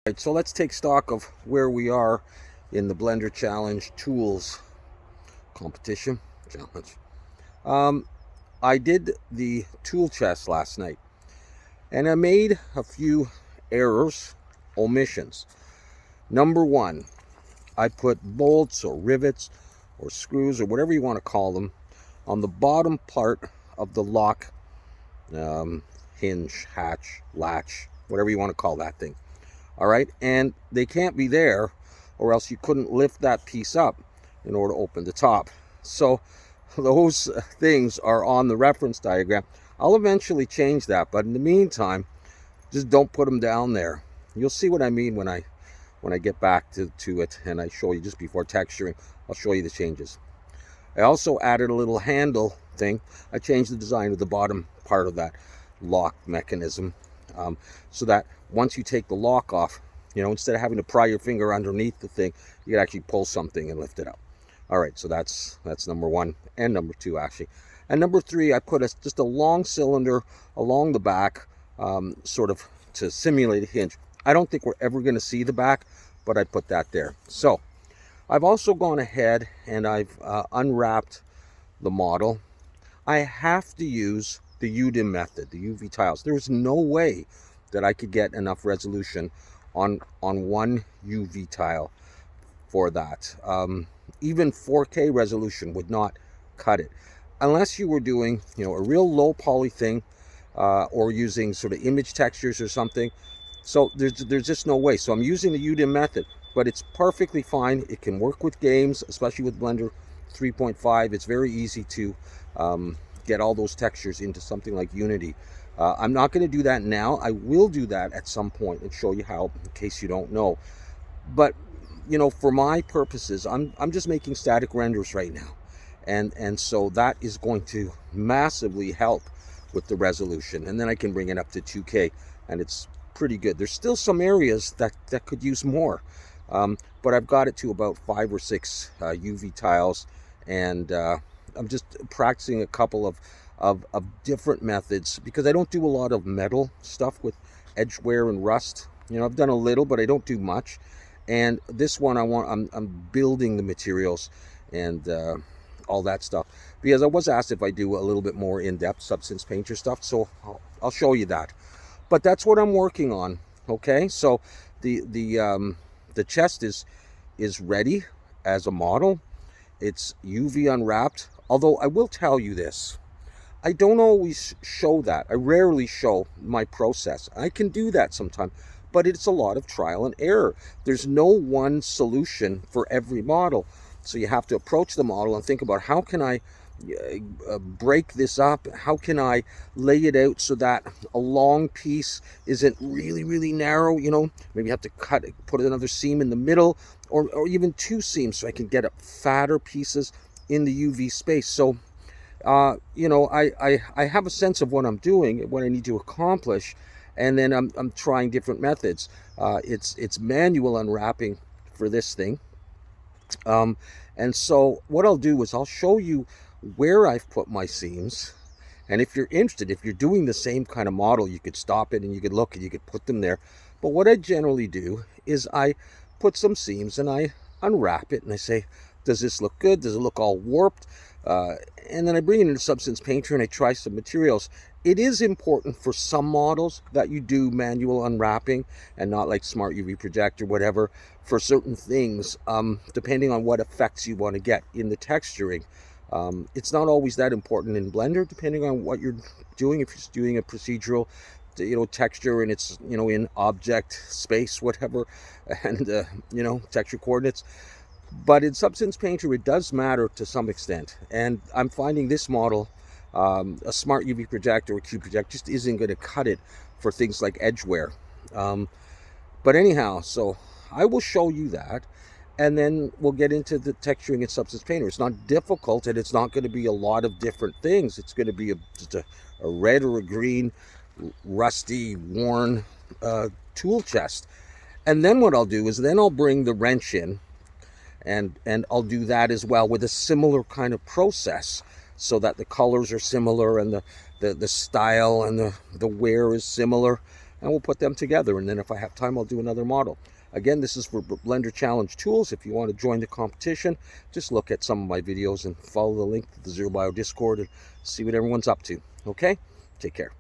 Right, so let's take stock of where we are in the Blender Challenge Tools competition challenge. Um, I did the tool chest last night and I made a few errors, omissions. Number one, I put bolts or rivets or screws or whatever you want to call them on the bottom part of the lock, hinge, hatch, latch, whatever you want to call that thing. All right, and they can't be there or else you couldn't lift that piece up in order to open the top. So those things are on the reference diagram. I'll eventually change that, but in the meantime, just don't put them down there. You'll see what I mean when I get back to it and I show you just before texturing. I'll show you the changes. I also added a little handle thing. I changed the design of the bottom part of that lock mechanism, so that once you take the lock off, instead of having to pry your finger underneath the thing, you can actually pull something and lift it up. All right, so that's number one and number two actually. And number three, I put just a long cylinder along the back, sort of to simulate a hinge. I don't think we're ever going to see the back, but I put that there. So I've also gone ahead and I've unwrapped the model. I have to use the UDIM method, the UV tiles. There was no way that I could get enough resolution on one UV tile for that. Even 4K resolution would not cut it unless you were doing a real low poly thing, or using sort of image textures or something. So there's just no way. So I'm using the UDIM method, but it's perfectly fine. It can work with games, especially with Blender 3.5. It's very easy to get all those textures into something like Unity. I'm not going to do that now. I will do that at some point and show you how, in case you don't know. But for my purposes, I'm just making static renders right now, and so that is going to massively help with the resolution, and then I can bring it up to 2K, and it's pretty good. There's still some areas that could use more, but I've got it to about 5 or 6 UV tiles, and I'm just practicing a couple of different methods because I don't do a lot of metal stuff with edge wear and rust. I've done a little, but I don't do much. And this one, I'm building the materials and all that stuff, because I was asked if I do a little bit more in-depth Substance Painter stuff, so I'll show you that. But that's what I'm working on. Okay, so the chest is ready as a model. It's UV unwrapped. Although I will tell you this, I don't always show that. I rarely show my process. I can do that sometimes, but it's a lot of trial and error. There's no one solution for every model. So you have to approach the model and think about, how can I break this up? How can I lay it out so that a long piece isn't really, really narrow? Maybe you have to put another seam in the middle, or even 2 seams, so I can get up fatter pieces in the UV space. So I have a sense of what I'm doing, what I need to accomplish, and then I'm trying different methods. It's manual unwrapping for this thing. And so what I'll do is I'll show you where I've put my seams. And if you're interested, if you're doing the same kind of model, you could stop it and you could look and you could put them there. But what I generally do is I put some seams and I unwrap it and I say, does this look good? Does it look all warped? And then I bring it into Substance Painter and I try some materials. It is important for some models that you do manual unwrapping and not like Smart UV Project or whatever for certain things, depending on what effects you want to get in the texturing. It's not always that important in Blender, depending on what you're doing. If you're doing a procedural texture and it's in object space, whatever, and texture coordinates. But in Substance Painter, it does matter to some extent. And I'm finding this model, a Smart UV Project or a Cube Project, just isn't going to cut it for things like edge wear. But anyhow, so I will show you that. And then we'll get into the texturing in Substance Painter. It's not difficult, and it's not going to be a lot of different things. It's going to be just a red or a green, rusty, worn tool chest. And then what I'll do is then I'll bring the wrench in, and I'll do that as well with a similar kind of process, so that the colors are similar and the style and the wear is similar. and we'll put them together. And then if I have time, I'll do another model. Again, this is for Blender Challenge Tools. If you want to join the competition, just look at some of my videos and follow the link to the Zero Bio Discord and see what everyone's up to. Okay? Take care.